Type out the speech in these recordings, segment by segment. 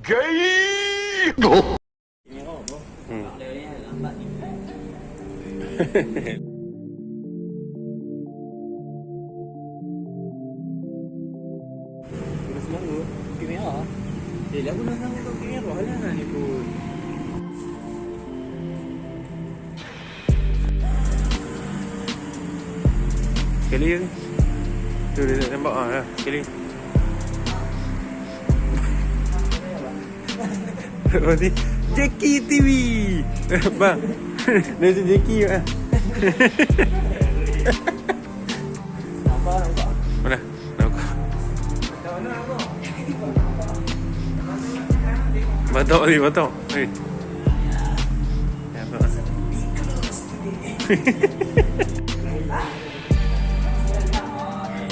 Gay. Bukit merah. Lagu nak sama bukit merah lah ni pun. Sekali je. Tu dia tak nampak lah. Sekali. Lepas ni Jackie TV. Bang. Dia macam Jackie lah. Nampak. Mana? Nampak. Batok ni, batok. Hei. Ya, batok.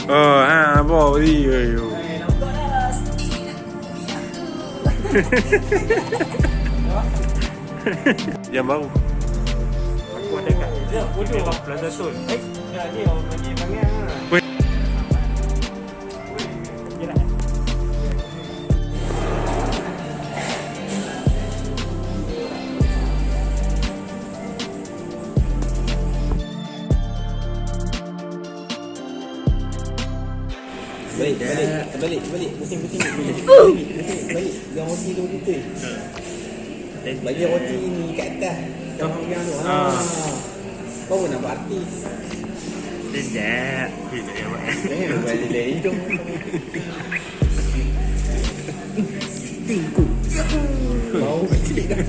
Oh, apa ni? Yang baru. Aku ada kat. Bodoh. Plaza Tol. Ya, dia orang bagi panggil lah. Balik. Pusing. Balik. Yang roti tu kita. Bagi roti ni kat atas. Yang yang tu. Kau pun nampak artis. Tidak. Tidak ya, Pak. Balik dari hidung. Tunggu. Mau kecil dah.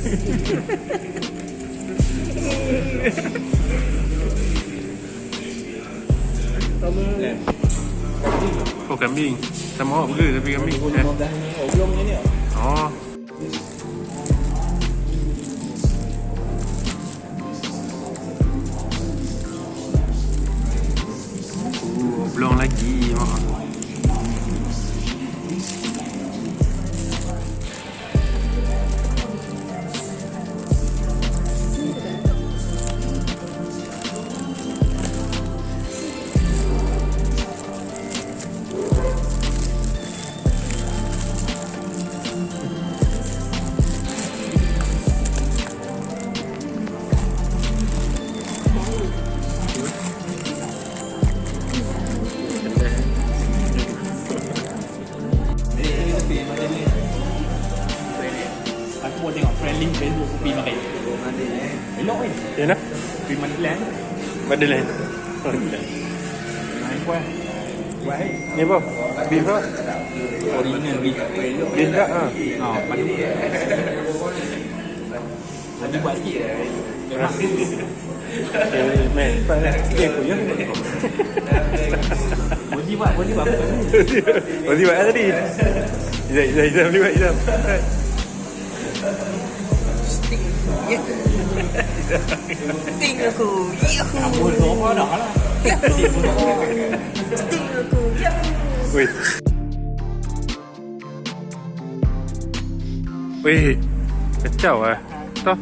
Oh, kambing. Sama awak burger tapi kambing. Belum ni. Oh. Belum lagi mak. Facebook kopi makan. Elok kan? Ya nak? Kopi Madlan. Madlan. Main kuah. Kuah ni apa? Beef apa? Original beef. Beef tak? Padu. Lagi buat sikit. Men, panas. Aku ya. Boleh buat apa tadi? Boleh buat tadi. Izam boleh buat Izam. Sting aku. Apa semua dah lah. Sting aku. Wait. Wait. Kacau ah. Toh.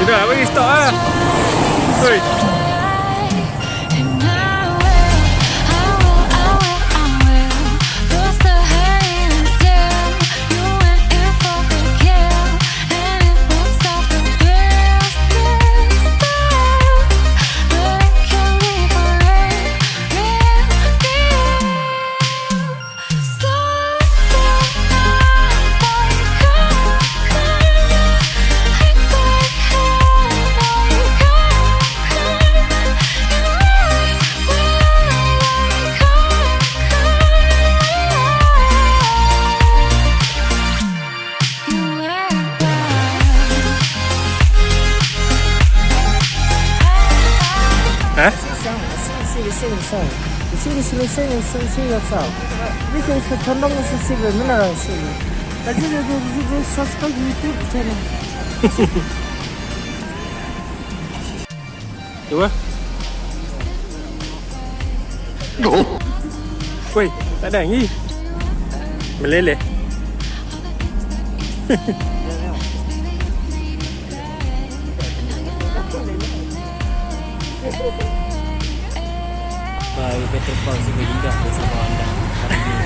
Sudah, bagi stop lah. Oi. 생선. 지금 생선. 그래서 전동에서 지금 menara sini. Tadi dia subscribe YouTube channel. Cuba. Woi, tak ada lagi. Meleleh. Baik, betul pause sehingga bersama anda hari ini.